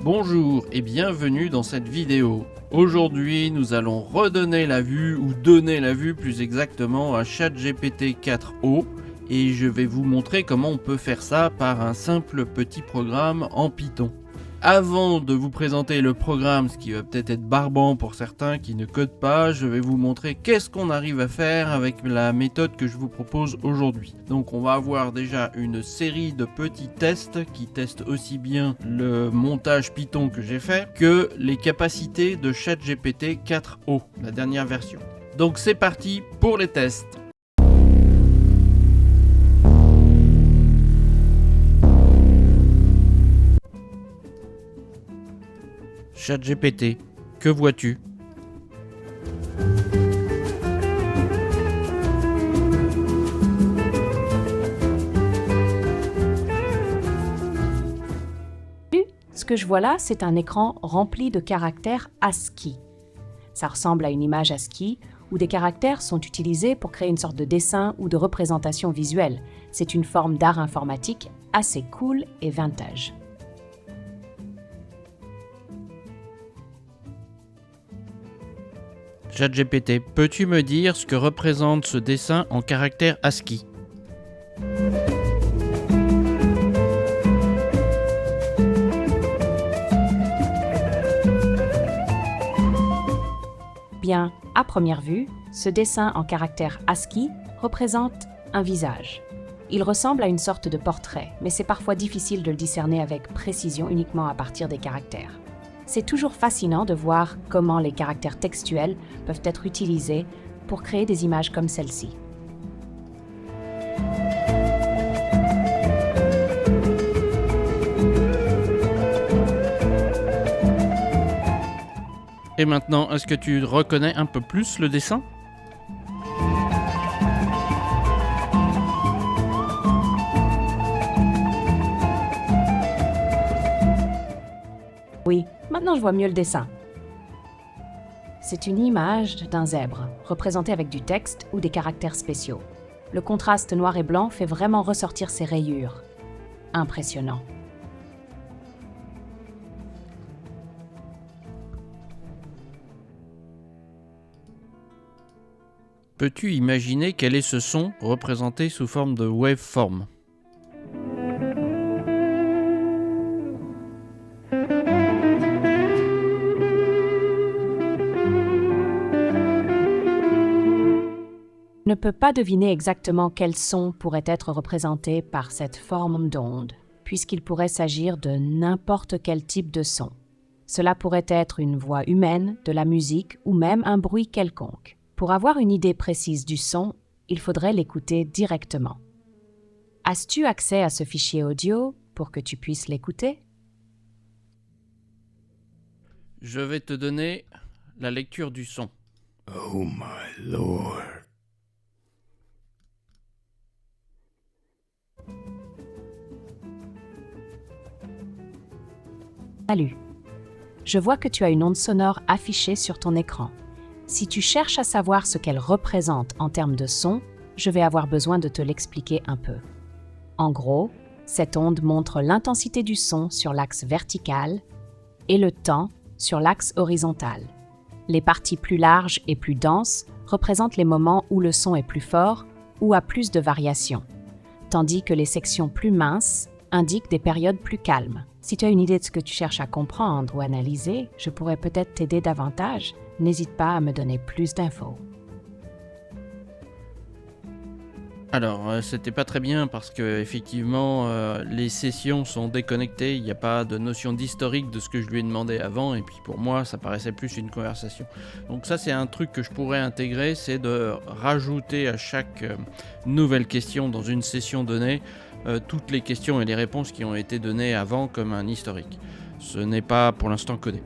Bonjour et bienvenue dans cette vidéo. Aujourd'hui, nous allons redonner la vue, ou donner la vue plus exactement, à ChatGPT 4o et je vais vous montrer comment on peut faire ça par un simple petit programme en Python. Avant de vous présenter le programme, ce qui va peut-être être barbant pour certains qui ne codent pas, je vais vous montrer qu'est-ce qu'on arrive à faire avec la méthode que je vous propose aujourd'hui. Donc on va avoir déjà une série de petits tests qui testent aussi bien le montage Python que j'ai fait que les capacités de ChatGPT 4o, la dernière version. Donc c'est parti pour les tests. ChatGPT, que vois-tu? Ce que je vois là, c'est un écran rempli de caractères ASCII. Ça ressemble à une image ASCII où des caractères sont utilisés pour créer une sorte de dessin ou de représentation visuelle. C'est une forme d'art informatique assez cool et vintage. ChatGPT, peux-tu me dire ce que représente ce dessin en caractère ASCII? Bien, à première vue, ce dessin en caractère ASCII représente un visage. Il ressemble à une sorte de portrait, mais c'est parfois difficile de le discerner avec précision uniquement à partir des caractères. C'est toujours fascinant de voir comment les caractères textuels peuvent être utilisés pour créer des images comme celle-ci. Et maintenant, est-ce que tu reconnais un peu plus le dessin? Oui, maintenant je vois mieux le dessin. C'est une image d'un zèbre, représentée avec du texte ou des caractères spéciaux. Le contraste noir et blanc fait vraiment ressortir ses rayures. Impressionnant. Peux-tu imaginer quel est ce son représenté sous forme de waveform? On ne peut pas deviner exactement quel son pourrait être représenté par cette forme d'onde, puisqu'il pourrait s'agir de n'importe quel type de son. Cela pourrait être une voix humaine, de la musique ou même un bruit quelconque. Pour avoir une idée précise du son, il faudrait l'écouter directement. As-tu accès à ce fichier audio pour que tu puisses l'écouter? Je vais te donner la lecture du son. Oh my lord. Salut. Je vois que tu as une onde sonore affichée sur ton écran. Si tu cherches à savoir ce qu'elle représente en termes de son, je vais avoir besoin de te l'expliquer un peu. En gros, cette onde montre l'intensité du son sur l'axe vertical et le temps sur l'axe horizontal. Les parties plus larges et plus denses représentent les moments où le son est plus fort ou a plus de variations, tandis que les sections plus minces indiquent des périodes plus calmes. Si tu as une idée de ce que tu cherches à comprendre ou analyser, je pourrais peut-être t'aider davantage. N'hésite pas à me donner plus d'infos. Alors, c'était pas très bien parce que effectivement, les sessions sont déconnectées, il n'y a pas de notion d'historique de ce que je lui ai demandé avant, et puis pour moi, ça paraissait plus une conversation. Donc ça, c'est un truc que je pourrais intégrer, c'est de rajouter à chaque nouvelle question dans une session donnée, toutes les questions et les réponses qui ont été données avant comme un historique. Ce n'est pas pour l'instant codé.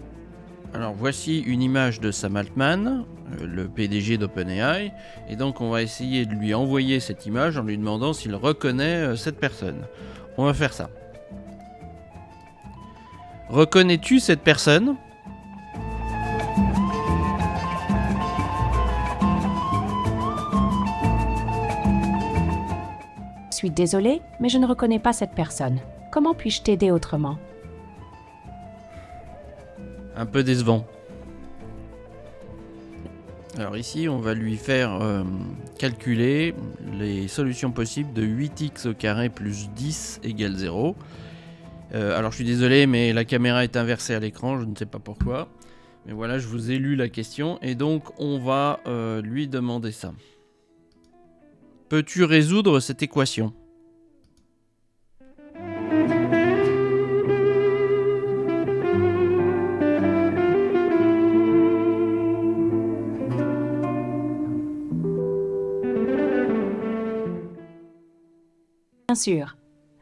Alors voici une image de Sam Altman, le PDG d'OpenAI, et donc on va essayer de lui envoyer cette image en lui demandant s'il reconnaît cette personne. On va faire ça. Reconnais-tu cette personne ? Je suis désolée, mais je ne reconnais pas cette personne. Comment puis-je t'aider autrement? un peu décevant. Alors ici, on va lui faire calculer les solutions possibles de 8x au carré plus 10 égale 0. Alors je suis désolé, mais la caméra est inversée à l'écran, je ne sais pas pourquoi. Mais voilà, je vous ai lu la question et donc on va lui demander ça. Peux-tu résoudre cette équation ? Bien sûr.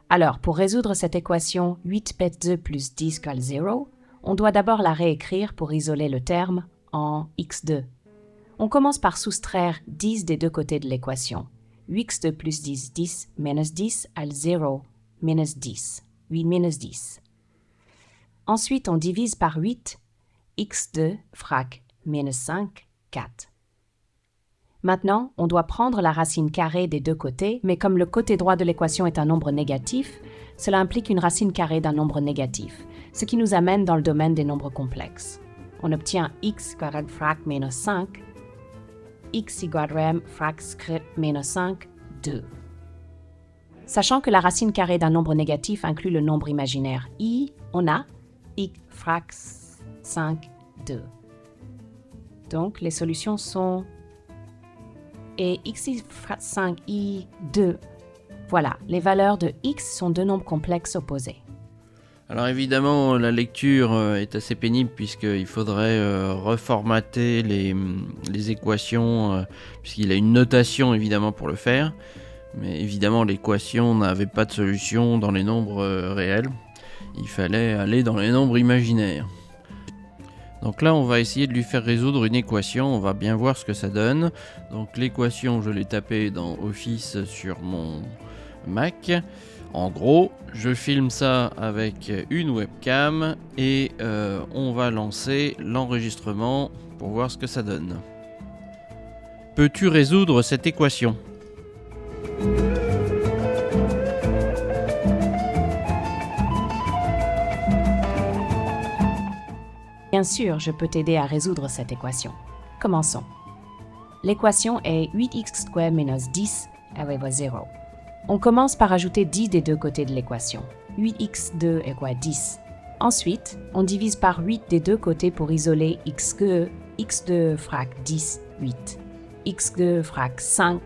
Alors, pour résoudre cette équation 8p2 plus 10 égale 0, on doit d'abord la réécrire pour isoler le terme en x2. On commence par soustraire 10 des deux côtés de l'équation. 8x2 plus 10, 10 minus 10 égale 0, minus 10. 8 minus 10. Ensuite, on divise par 8, x2 frac minus 5, 4. Maintenant, on doit prendre la racine carrée des deux côtés, mais comme le côté droit de l'équation est un nombre négatif, cela implique une racine carrée d'un nombre négatif, ce qui nous amène dans le domaine des nombres complexes. On obtient x égale frac minus 5, x égale frac script minus 5, 2. Sachant que la racine carrée d'un nombre négatif inclut le nombre imaginaire i, on a x frac 5, 2. Donc, les solutions sont et x frac 5 i 2. Voilà, les valeurs de x sont deux nombres complexes opposés. Alors évidemment, la lecture est assez pénible puisqu'il faudrait reformater les équations, puisqu'il a une notation évidemment pour le faire. Mais évidemment, l'équation n'avait pas de solution dans les nombres réels. Il fallait aller dans les nombres imaginaires. Donc là, on va essayer de lui faire résoudre une équation, on va bien voir ce que ça donne. Donc l'équation, je l'ai tapée dans Office sur mon Mac. En gros, je filme ça avec une webcam et on va lancer l'enregistrement pour voir ce que ça donne. Peux-tu résoudre cette équation ? Bien sûr, je peux t'aider à résoudre cette équation. Commençons. L'équation est 8x² minus 10 égale 0. On commence par ajouter 10 des deux côtés de l'équation. 8x2 égale 10. Ensuite, on divise par 8 des deux côtés pour isoler x2 frac 10, 8. x2 frac 5.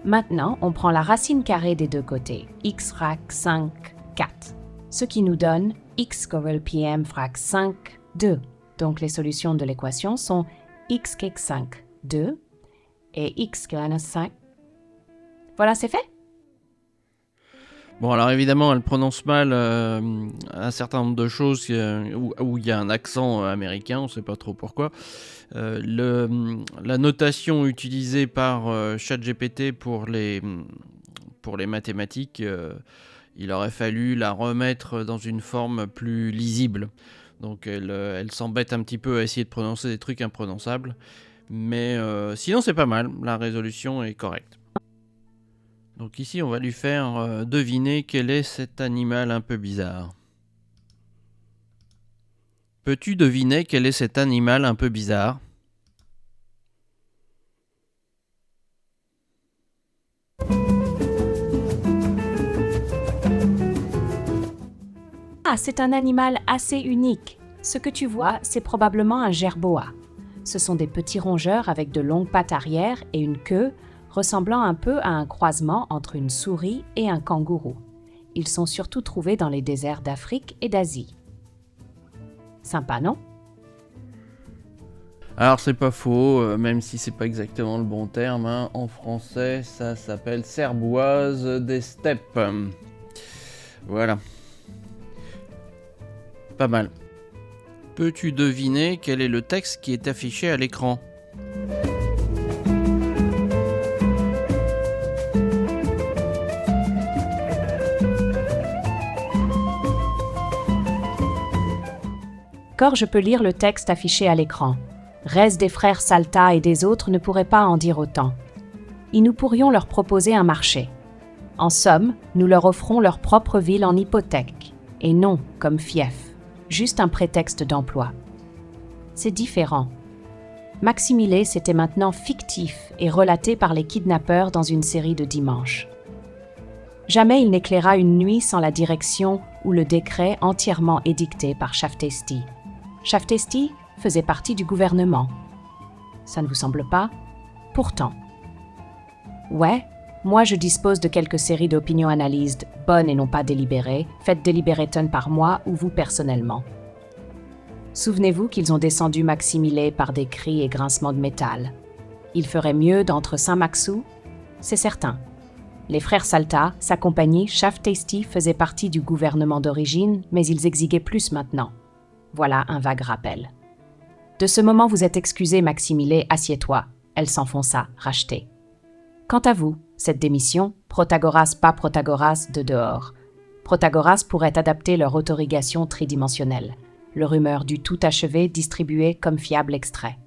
Maintenant, on prend la racine carrée des deux côtés, x frac 5, 4. Ce qui nous donne x égale pm frac 5, 2. Donc, les solutions de l'équation sont x égale 5, 2 et x égale 5. Voilà, c'est fait. Bon, alors évidemment, elle prononce mal un certain nombre de choses où il y a un accent américain, on ne sait pas trop pourquoi. La notation utilisée par ChatGPT pour les mathématiques, il aurait fallu la remettre dans une forme plus lisible. Donc elle s'embête un petit peu à essayer de prononcer des trucs imprononçables. Mais sinon c'est pas mal, la résolution est correcte. Donc ici on va lui faire deviner quel est cet animal un peu bizarre. Peux-tu deviner quel est cet animal un peu bizarre ? Ah, c'est un animal assez unique. Ce que tu vois, c'est probablement un jerboa. Ce sont des petits rongeurs avec de longues pattes arrière et une queue ressemblant un peu à un croisement entre une souris et un kangourou. Ils sont surtout trouvés dans les déserts d'Afrique et d'Asie. Sympa, non ? Alors c'est pas faux, même si c'est pas exactement le bon terme, hein. En français ça s'appelle cerboise des steppes. Voilà. Pas mal. Peux-tu deviner quel est le texte qui est affiché à l'écran ? D'accord, je peux lire le texte affiché à l'écran. Reste des frères Salta et des autres ne pourraient pas en dire autant. Et nous pourrions leur proposer un marché. En somme, nous leur offrons leur propre ville en hypothèque, et non comme fief, juste un prétexte d'emploi. C'est différent. Maximilé, c'était maintenant fictif et relaté par les kidnappeurs dans une série de dimanches. Jamais il n'éclaira une nuit sans la direction ou le décret entièrement édicté par Shaftesty. Shaftesty faisait partie du gouvernement. Ça ne vous semble pas? Pourtant. Ouais, moi je dispose de quelques séries d'opinions-analyses bonnes et non pas délibérées, faites délibéréton par moi ou vous personnellement. Souvenez-vous qu'ils ont descendu Maximilé par des cris et grincements de métal. Il ferait mieux d'entre Saint-Maxou? C'est certain. Les frères Salta, sa compagnie, Shaftesty, faisaient partie du gouvernement d'origine, mais ils exiguaient plus maintenant. Voilà un vague rappel. De ce moment, vous êtes excusé, Maximilé, assieds-toi. Elle s'enfonça, rachetée. Quant à vous, cette démission, Protagoras pas Protagoras de dehors. Protagoras pourrait adapter leur autorégation tridimensionnelle. Le rumeur du tout achevé distribué comme fiable extrait.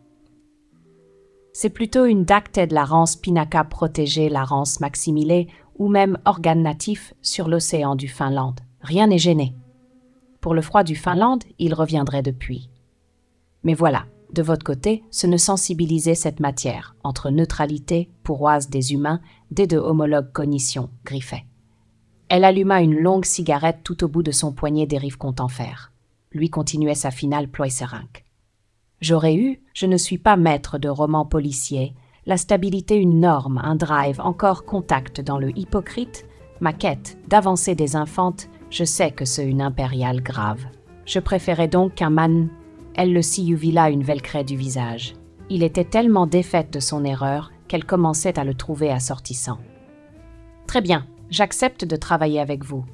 C'est plutôt une dacte de la rance Pinaka protégée, la rance Maximilé, ou même organe natif sur l'océan du Finlande. Rien n'est gêné. Pour le froid du Finlande, il reviendrait depuis. Mais voilà, de votre côté, ce ne sensibilisait cette matière, entre neutralité, pourroise des humains, des deux homologues cognitions, griffet. Elle alluma une longue cigarette tout au bout de son poignet des rives compte en fer. Lui continuait sa finale ploiserinque. J'aurais eu, je ne suis pas maître de roman policier, la stabilité une norme, un drive, encore contact dans le hypocrite, ma quête d'avancer des infantes, je sais que c'est une impériale grave. Je préférais donc qu'un man, elle le silluvila une velcrée du visage. Il était tellement défaite de son erreur qu'elle commençait à le trouver assortissant. Très bien, j'accepte de travailler avec vous,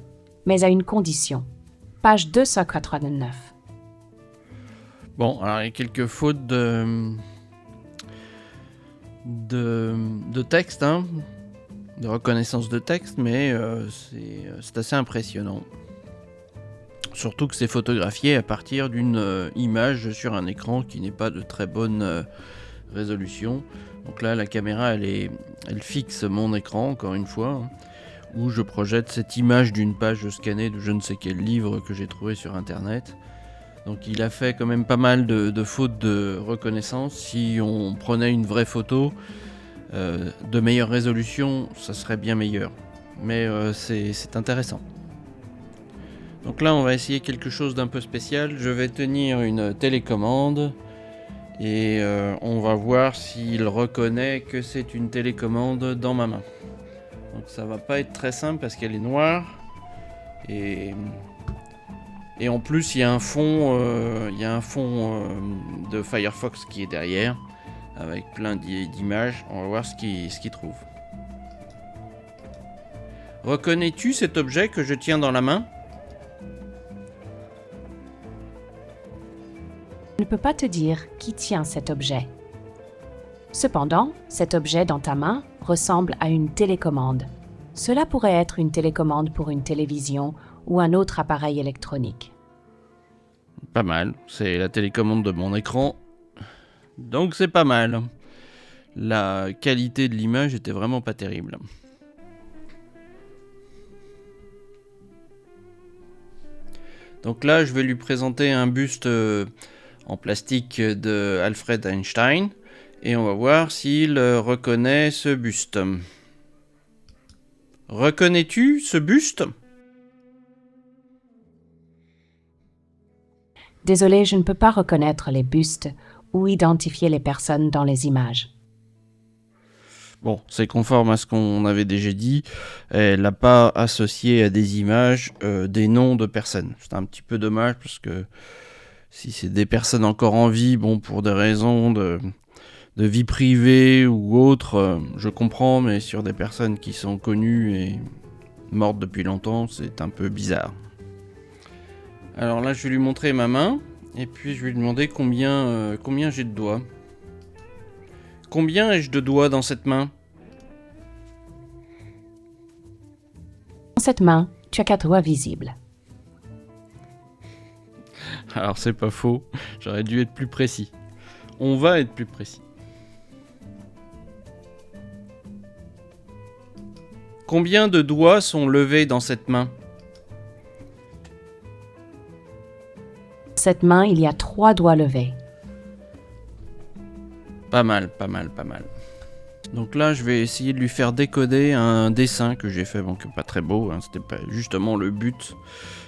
mais à une condition. Page 289. Bon, alors il y a quelques fautes de texte, hein, de reconnaissance de texte, mais c'est assez impressionnant. Surtout que c'est photographié à partir d'une image sur un écran qui n'est pas de très bonne résolution. Donc là, la caméra, elle fixe mon écran, encore une fois, hein, où je projette cette image d'une page scannée de je ne sais quel livre que j'ai trouvé sur internet. Donc il a fait quand même pas mal de fautes de reconnaissance. Si on prenait une vraie photo de meilleure résolution, ça serait bien meilleur. Mais c'est intéressant. Donc là on va essayer quelque chose d'un peu spécial. Je vais tenir une télécommande et on va voir s'il reconnaît que c'est une télécommande dans ma main. Donc ça va pas être très simple parce qu'elle est noire et en plus il y a un fond, de Firefox qui est derrière avec plein d'images. On va voir ce qu'il trouve. Reconnais-tu cet objet que je tiens dans la main ? Je ne peux pas te dire qui tient cet objet. Cependant, cet objet dans ta main ressemble à une télécommande. Cela pourrait être une télécommande pour une télévision ou un autre appareil électronique. Pas mal, c'est la télécommande de mon écran, donc c'est pas mal. La qualité de l'image était vraiment pas terrible. Donc là, je vais lui présenter un buste en plastique de Alfred Einstein et on va voir s'il reconnaît ce buste. Reconnais-tu ce buste ? Désolé, je ne peux pas reconnaître les bustes ou identifier les personnes dans les images. Bon, c'est conforme à ce qu'on avait déjà dit. Elle n'a pas associé à des images des noms de personnes. C'est un petit peu dommage parce que si c'est des personnes encore en vie, bon, pour des raisons de vie privée ou autre, je comprends, mais sur des personnes qui sont connues et mortes depuis longtemps, c'est un peu bizarre. Alors là, je vais lui montrer ma main et puis je vais lui demander combien j'ai de doigts. Combien ai-je de doigts dans cette main ? Dans cette main, tu as 4 doigts visibles. Alors c'est pas faux, j'aurais dû être plus précis. On va être plus précis. Combien de doigts sont levés dans cette main ? Dans cette main, il y a 3 doigts levés. Pas mal, pas mal, pas mal. Donc là, je vais essayer de lui faire décoder un dessin que j'ai fait, bon, que pas très beau, hein, c'était pas justement le but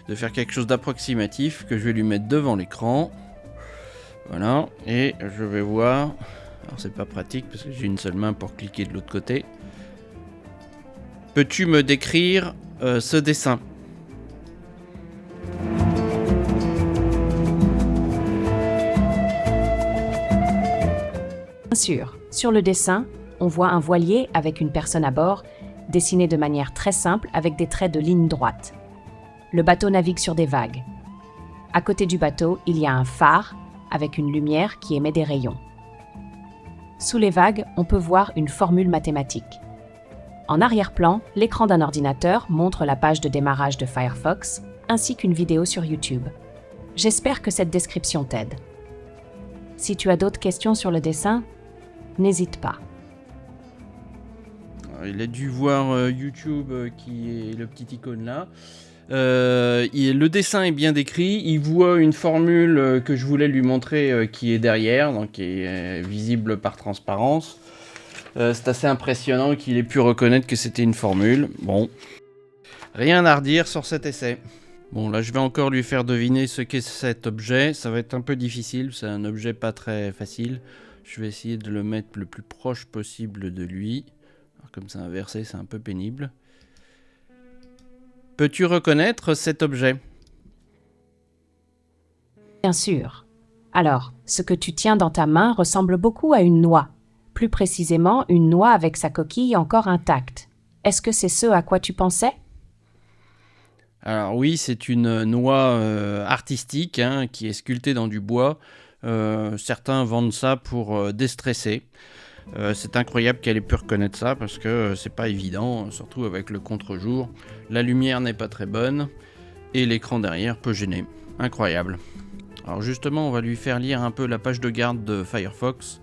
de faire quelque chose d'approximatif, que je vais lui mettre devant l'écran. Voilà, et je vais voir. Alors c'est pas pratique parce que j'ai une seule main pour cliquer de l'autre côté. Peux-tu me décrire ce dessin ? Bien sûr, sur le dessin, on voit un voilier avec une personne à bord, dessiné de manière très simple avec des traits de ligne droite. Le bateau navigue sur des vagues. À côté du bateau, il y a un phare avec une lumière qui émet des rayons. Sous les vagues, on peut voir une formule mathématique. En arrière-plan, l'écran d'un ordinateur montre la page de démarrage de Firefox, ainsi qu'une vidéo sur YouTube. J'espère que cette description t'aide. Si tu as d'autres questions sur le dessin, n'hésite pas. Alors, il a dû voir YouTube qui est le petit icône là. Le dessin est bien décrit, il voit une formule que je voulais lui montrer qui est derrière, donc qui est visible par transparence. C'est assez impressionnant qu'il ait pu reconnaître que c'était une formule. Bon, rien à redire sur cet essai. Bon, là je vais encore lui faire deviner ce qu'est cet objet, ça va être un peu difficile, c'est un objet pas très facile. Je vais essayer de le mettre le plus proche possible de lui. Alors, comme c'est inversé, c'est un peu pénible. Peux-tu reconnaître cet objet ? Bien sûr. Alors, ce que tu tiens dans ta main ressemble beaucoup à une noix. Plus précisément, une noix avec sa coquille encore intacte. Est-ce que c'est ce à quoi tu pensais ? Alors oui, c'est une noix artistique hein, qui est sculptée dans du bois. Certains vendent ça pour déstresser. C'est incroyable qu'elle ait pu reconnaître ça parce que c'est pas évident, surtout avec le contre-jour. La lumière n'est pas très bonne et l'écran derrière peut gêner. Incroyable. Alors justement, on va lui faire lire un peu la page de garde de Firefox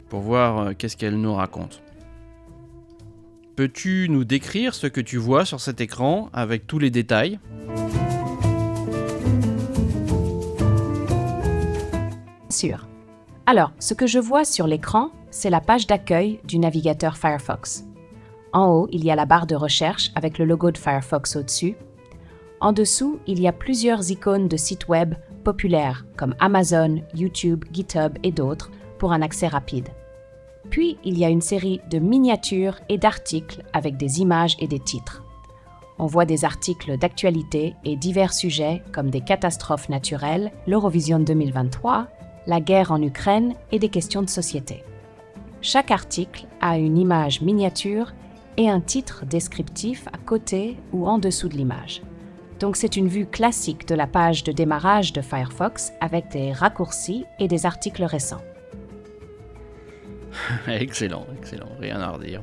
pour voir qu'est-ce qu'elle nous raconte. Peux-tu nous décrire ce que tu vois sur cet écran avec tous les détails ? Bien sûr. Alors, ce que je vois sur l'écran, c'est la page d'accueil du navigateur Firefox. En haut, il y a la barre de recherche avec le logo de Firefox au-dessus. En dessous, il y a plusieurs icônes de sites web populaires comme Amazon, YouTube, GitHub et d'autres pour un accès rapide. Puis, il y a une série de miniatures et d'articles avec des images et des titres. On voit des articles d'actualité et divers sujets comme des catastrophes naturelles, l'Eurovision 2023, la guerre en Ukraine et des questions de société. Chaque article a une image miniature et un titre descriptif à côté ou en dessous de l'image. Donc c'est une vue classique de la page de démarrage de Firefox avec des raccourcis et des articles récents. Excellent, excellent, rien à redire.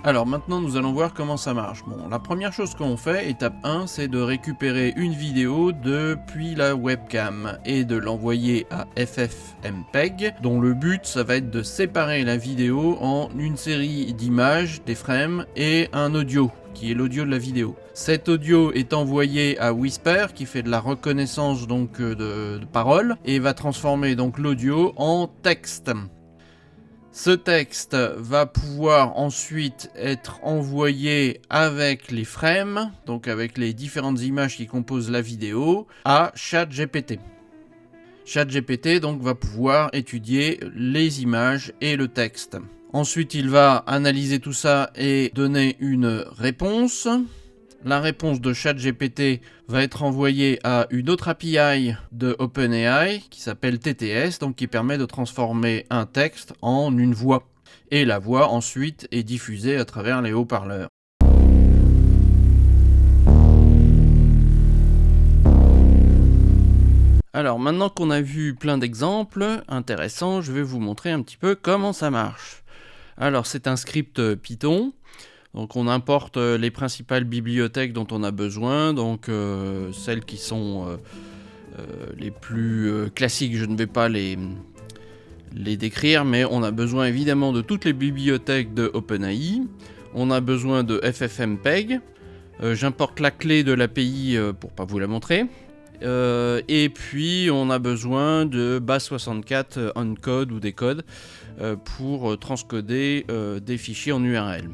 Alors maintenant nous allons voir comment ça marche. Bon, la première chose qu'on fait, étape 1, c'est de récupérer une vidéo depuis la webcam et de l'envoyer à FFmpeg, dont le but ça va être de séparer la vidéo en une série d'images, des frames et un audio, qui est l'audio de la vidéo. Cet audio est envoyé à Whisper qui fait de la reconnaissance donc de paroles et va transformer donc l'audio en texte. Ce texte va pouvoir ensuite être envoyé avec les frames, donc avec les différentes images qui composent la vidéo, à ChatGPT. ChatGPT donc va pouvoir étudier les images et le texte. Ensuite, il va analyser tout ça et donner une réponse. La réponse de ChatGPT va être envoyée à une autre API de OpenAI qui s'appelle TTS, donc qui permet de transformer un texte en une voix. Et la voix ensuite est diffusée à travers les haut-parleurs. Alors maintenant qu'on a vu plein d'exemples intéressants, je vais vous montrer un petit peu comment ça marche. Alors c'est un script Python. Donc on importe les principales bibliothèques dont on a besoin, donc celles qui sont les plus classiques, je ne vais pas les décrire, mais on a besoin évidemment de toutes les bibliothèques de OpenAI, on a besoin de FFmpeg, J'importe la clé de l'API pour pas vous la montrer. Et puis on a besoin de base64 encode ou décode pour transcoder des fichiers en URL.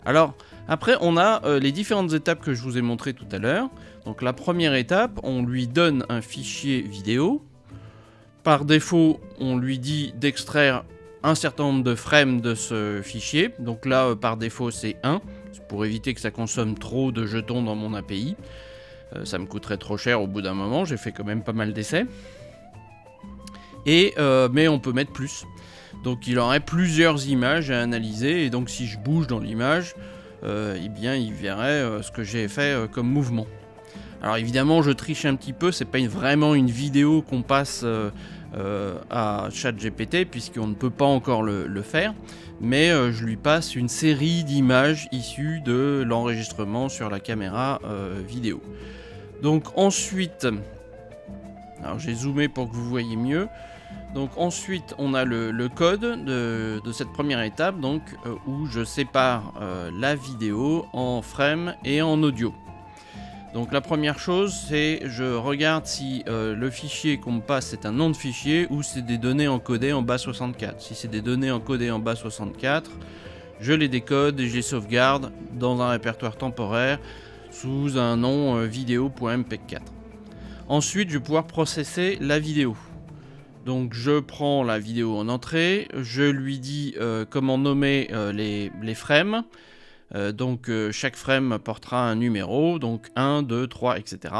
Alors après on a les différentes étapes que je vous ai montrées tout à l'heure. Donc la première étape, on lui donne un fichier vidéo. Par défaut, on lui dit d'extraire un certain nombre de frames de ce fichier. Donc là, par défaut, c'est 1. C'est pour éviter que ça consomme trop de jetons dans mon API. Ça me coûterait trop cher au bout d'un moment. J'ai fait quand même pas mal d'essais. Mais on peut mettre plus. Donc il aurait plusieurs images à analyser. Et donc si je bouge dans l'image, eh bien il verrait ce que j'ai fait comme mouvement. Alors évidemment, je triche un petit peu. C'est pas vraiment une vidéo qu'on passe à ChatGPT, puisqu'on ne peut pas encore le faire. Mais je lui passe une série d'images issues de l'enregistrement sur la caméra vidéo. Donc ensuite, alors j'ai zoomé pour que vous voyez mieux. Donc ensuite, on a le code de cette première étape, donc où je sépare la vidéo en frames et en audio. Donc la première chose, c'est je regarde si le fichier qu'on me passe c'est un nom de fichier ou c'est des données encodées en base64. Si c'est des données encodées en base64, je les décode et je les sauvegarde dans un répertoire temporaire sous un nom vidéo.mpeg4. Ensuite, je vais pouvoir processer la vidéo. Donc je prends la vidéo en entrée, je lui dis comment nommer les frames. Donc chaque frame portera un numéro, donc 1, 2, 3, etc.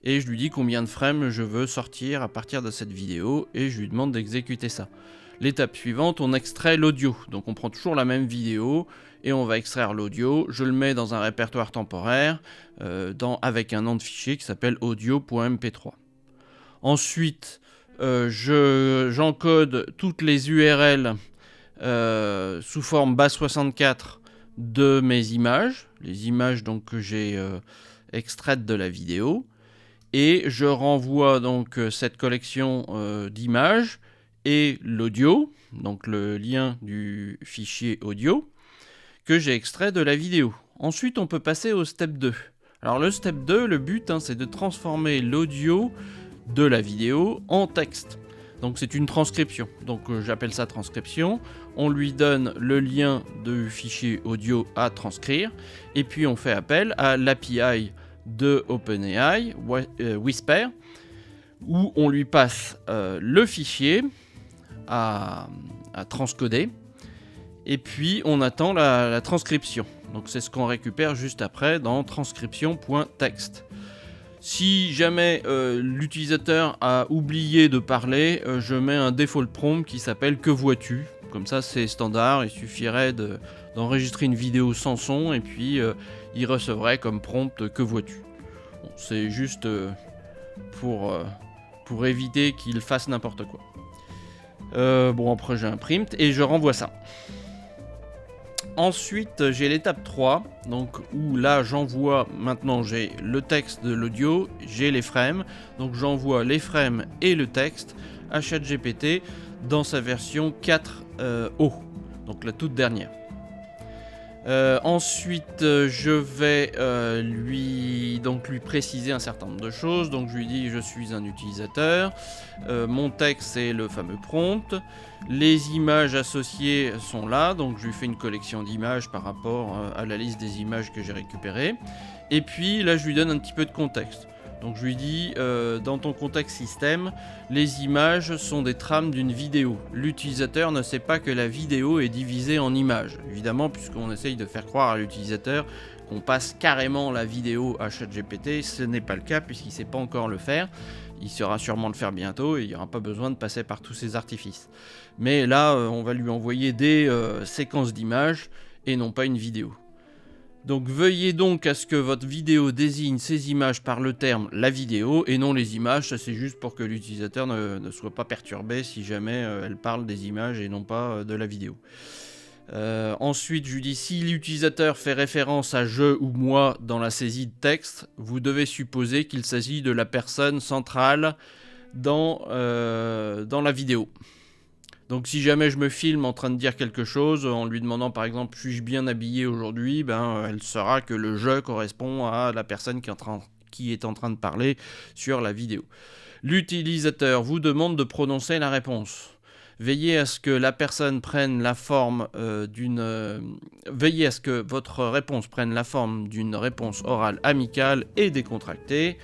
Et je lui dis combien de frames je veux sortir à partir de cette vidéo et je lui demande d'exécuter ça. L'étape suivante, on extrait l'audio. Donc on prend toujours la même vidéo et on va extraire l'audio. Je le mets dans un répertoire temporaire avec un nom de fichier qui s'appelle audio.mp3. Ensuite, j'encode toutes les URL sous forme base64 de mes images, les images donc que j'ai extraites de la vidéo, et je renvoie donc cette collection d'images et l'audio, donc le lien du fichier audio que j'ai extrait de la vidéo. Ensuite, on peut passer au step 2. Alors le step 2, le but c'est de transformer l'audio de la vidéo en texte. Donc c'est une transcription, donc j'appelle ça transcription. On lui donne le lien du fichier audio à transcrire, et puis on fait appel à l'API de OpenAI, Whisper, où on lui passe le fichier à transcoder, et puis on attend la transcription. Donc c'est ce qu'on récupère juste après dans transcription.text. Si jamais l'utilisateur a oublié de parler, je mets un default prompt qui s'appelle que vois-tu. Comme ça c'est standard, il suffirait d'enregistrer une vidéo sans son et puis il recevrait comme prompt que vois-tu. Bon, c'est juste pour éviter qu'il fasse n'importe quoi. Bon après j'ai un prompt et je renvoie ça. Ensuite, j'ai l'étape 3, donc où là j'envoie, maintenant j'ai le texte de l'audio, j'ai les frames, donc j'envoie les frames et le texte à ChatGPT dans sa version 4.0, donc la toute dernière. Ensuite, je vais lui préciser un certain nombre de choses. Donc je lui dis je suis un utilisateur, mon texte c'est le fameux prompt, les images associées sont là, donc je lui fais une collection d'images par rapport à la liste des images que j'ai récupérées. Et puis là je lui donne un petit peu de contexte. Donc je lui dis, dans ton contexte système, les images sont des trames d'une vidéo. L'utilisateur ne sait pas que la vidéo est divisée en images. Évidemment, puisqu'on essaye de faire croire à l'utilisateur qu'on passe carrément la vidéo à ChatGPT, ce n'est pas le cas puisqu'il ne sait pas encore le faire. Il saura sûrement le faire bientôt et il n'y aura pas besoin de passer par tous ces artifices. Mais là, on va lui envoyer des séquences d'images et non pas une vidéo. Donc veuillez donc à ce que votre vidéo désigne ces images par le terme la vidéo et non les images. Ça c'est juste pour que l'utilisateur ne soit pas perturbé si jamais elle parle des images et non pas de la vidéo. Ensuite je lui dis si l'utilisateur fait référence à je ou moi dans la saisie de texte, vous devez supposer qu'il s'agit de la personne centrale dans la vidéo. Donc si jamais je me filme en train de dire quelque chose, en lui demandant par exemple suis-je bien habillé aujourd'hui, elle saura que le je correspond à la personne qui est en train de parler sur la vidéo. L'utilisateur vous demande de prononcer la réponse. Veillez à ce que la personne prenne la forme Veillez à ce que votre réponse prenne la forme d'une réponse orale amicale et décontractée.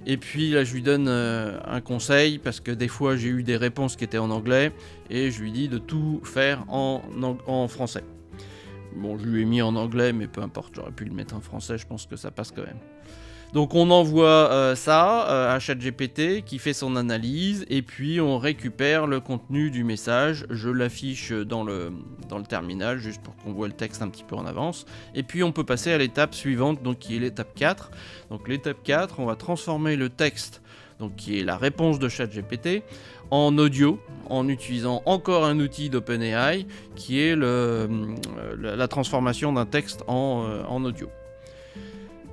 Et puis là je lui donne un conseil, parce que des fois j'ai eu des réponses qui étaient en anglais, et je lui dis de tout faire en français. Bon, je lui ai mis en anglais, mais peu importe, j'aurais pu le mettre en français, je pense que ça passe quand même. Donc on envoie ça à ChatGPT qui fait son analyse, et puis on récupère le contenu du message. Je l'affiche dans le terminal juste pour qu'on voit le texte un petit peu en avance, et puis on peut passer à l'étape suivante, donc qui est l'étape 4. Donc l'étape 4, on va transformer le texte, donc qui est la réponse de ChatGPT, en audio, en utilisant encore un outil d'OpenAI qui est la transformation d'un texte en audio.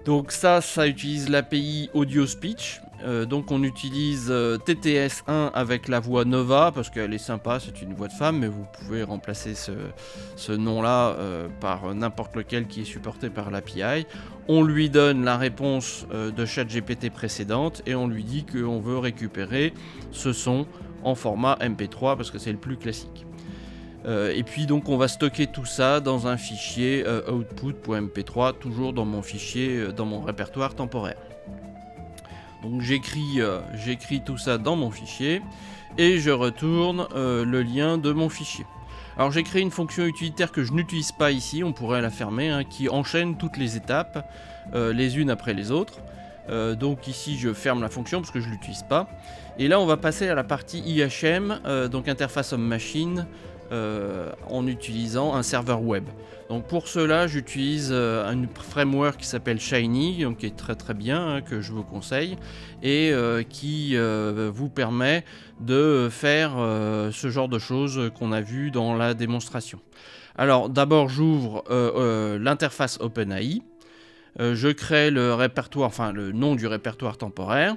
Donc ça utilise l'API Audio Speech. Donc on utilise TTS1 avec la voix Nova, parce qu'elle est sympa, c'est une voix de femme, mais vous pouvez remplacer ce nom-là par n'importe lequel qui est supporté par l'API. On lui donne la réponse de ChatGPT précédente, et on lui dit qu'on veut récupérer ce son en format MP3, parce que c'est le plus classique. Et puis donc on va stocker tout ça dans un fichier output.mp3, toujours dans mon fichier, dans mon répertoire temporaire. Donc j'écris tout ça dans mon fichier, et je retourne le lien de mon fichier. Alors j'ai créé une fonction utilitaire que je n'utilise pas ici, on pourrait la fermer, qui enchaîne toutes les étapes les unes après les autres. Donc ici je ferme la fonction parce que je ne l'utilise pas. Et là on va passer à la partie IHM, donc interface homme-machine, en utilisant un serveur web. Donc pour cela j'utilise un framework qui s'appelle Shiny, donc qui est très très bien, que je vous conseille, et qui vous permet de faire ce genre de choses qu'on a vu dans la démonstration. Alors d'abord j'ouvre l'interface OpenAI, je crée le nom du répertoire temporaire.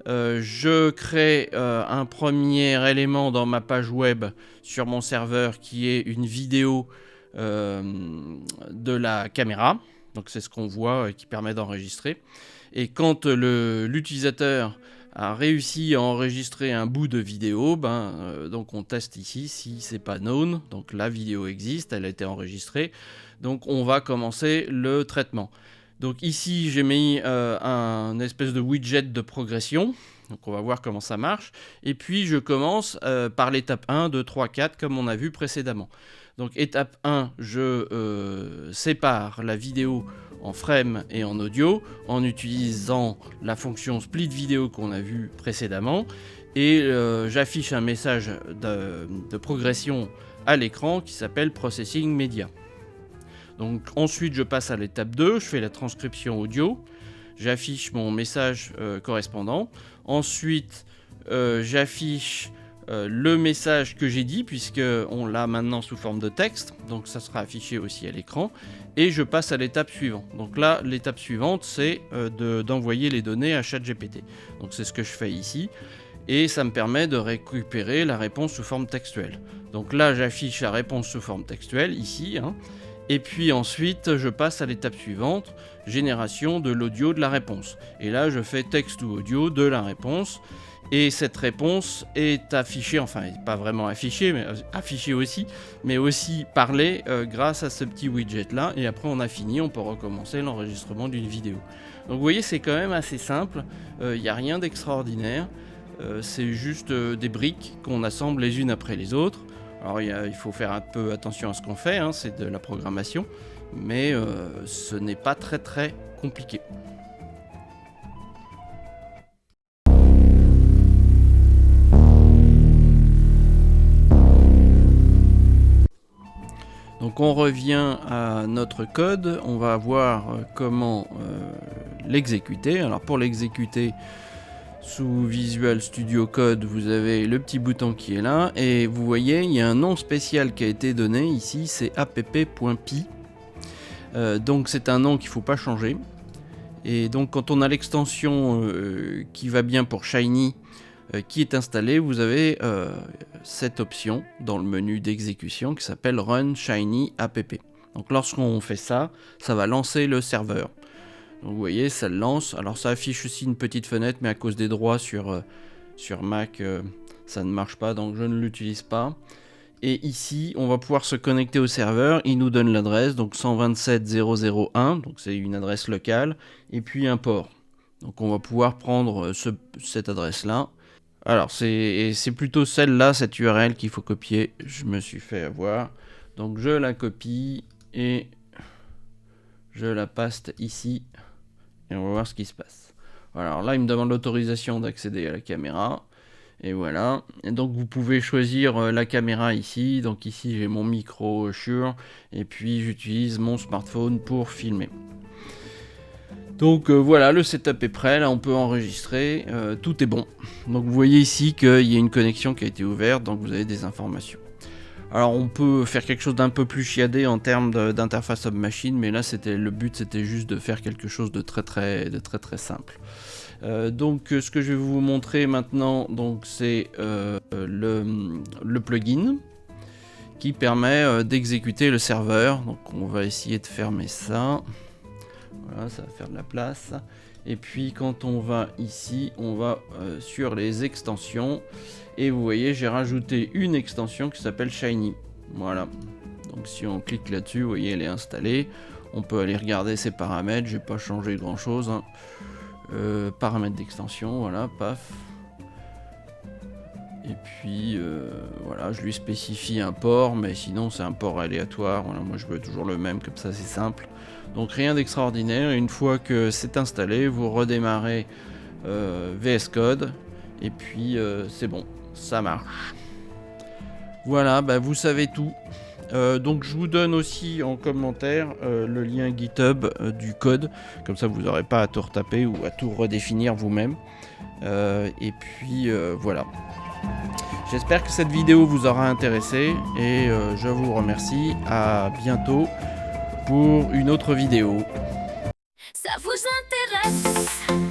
Je crée un premier élément dans ma page web sur mon serveur qui est une vidéo de la caméra. Donc c'est ce qu'on voit qui permet d'enregistrer. Et quand l'utilisateur a réussi à enregistrer un bout de vidéo, donc on teste ici si c'est pas known. Donc la vidéo existe, elle a été enregistrée. Donc on va commencer le traitement. Donc ici j'ai mis un espèce de widget de progression, donc on va voir comment ça marche, et puis je commence par l'étape 1, 2, 3, 4 comme on a vu précédemment. Donc étape 1, je sépare la vidéo en frame et en audio en utilisant la fonction split vidéo qu'on a vu précédemment, et j'affiche un message de progression à l'écran qui s'appelle Processing Media. Donc ensuite je passe à l'étape 2, je fais la transcription audio, j'affiche mon message correspondant, ensuite j'affiche le message que j'ai dit, puisqu'on l'a maintenant sous forme de texte, donc ça sera affiché aussi à l'écran, et je passe à l'étape suivante. Donc là l'étape suivante c'est d'envoyer les données à ChatGPT, donc c'est ce que je fais ici, et ça me permet de récupérer la réponse sous forme textuelle. Donc là j'affiche la réponse sous forme textuelle ici, et puis ensuite je passe à l'étape suivante, génération de l'audio de la réponse. Et là je fais texte ou audio de la réponse, et cette réponse est affichée, enfin pas vraiment affichée, mais affichée aussi, mais aussi parlée grâce à ce petit widget là, et après on a fini, on peut recommencer l'enregistrement d'une vidéo. Donc vous voyez, c'est quand même assez simple, il n'y a rien d'extraordinaire, c'est juste des briques qu'on assemble les unes après les autres. Alors il faut faire un peu attention à ce qu'on fait, c'est de la programmation, mais ce n'est pas très très compliqué. Donc on revient à notre code, on va voir comment l'exécuter. Alors pour l'exécuter, sous Visual Studio Code, vous avez le petit bouton qui est là, et vous voyez, il y a un nom spécial qui a été donné ici, c'est app.py. Donc c'est un nom qu'il ne faut pas changer. Et donc quand on a l'extension qui va bien pour Shiny, qui est installé, vous avez cette option dans le menu d'exécution qui s'appelle Run Shiny App. Donc lorsqu'on fait ça, ça va lancer le serveur. Donc vous voyez, ça le lance. Alors ça affiche aussi une petite fenêtre, mais à cause des droits sur Mac, ça ne marche pas, donc je ne l'utilise pas. Et ici, on va pouvoir se connecter au serveur. Il nous donne l'adresse, donc 127.0.0.1, donc c'est une adresse locale, et puis un port. Donc on va pouvoir prendre cette adresse-là. Alors c'est plutôt celle-là, cette URL qu'il faut copier. Je me suis fait avoir. Donc je la copie et je la paste ici. Et on va voir ce qui se passe. Voilà, alors là, il me demande l'autorisation d'accéder à la caméra. Et voilà. Et donc, vous pouvez choisir la caméra ici. Donc ici, j'ai mon micro Shure. Et puis, j'utilise mon smartphone pour filmer. Donc voilà, le setup est prêt. Là, on peut enregistrer. Tout est bon. Donc, vous voyez ici qu'il y a une connexion qui a été ouverte. Donc, vous avez des informations. Alors on peut faire quelque chose d'un peu plus chiadé en termes d'interface homme-machine, mais là le but c'était juste de faire quelque chose de très simple. Donc ce que je vais vous montrer maintenant, c'est le plugin qui permet d'exécuter le serveur. Donc on va essayer de fermer ça. Voilà, ça va faire de la place. Et puis quand on va ici, on va sur les extensions. Et vous voyez, j'ai rajouté une extension qui s'appelle Shiny. Voilà. Donc si on clique là-dessus, vous voyez, elle est installée. On peut aller regarder ses paramètres. J'ai pas changé grand-chose. Hein. Paramètres d'extension, voilà, paf. Et puis, voilà, je lui spécifie un port, mais sinon c'est un port aléatoire. Voilà, moi je veux toujours le même, comme ça c'est simple. Donc rien d'extraordinaire. Une fois que c'est installé, vous redémarrez VS Code. Et puis c'est bon, ça marche. Voilà, bah, vous savez tout. Donc je vous donne aussi en commentaire le lien GitHub du code. Comme ça vous n'aurez pas à tout retaper ou à tout redéfinir vous-même. Et puis voilà. J'espère que cette vidéo vous aura intéressé. Et je vous remercie. À bientôt pour une autre vidéo. Ça vous intéresse ?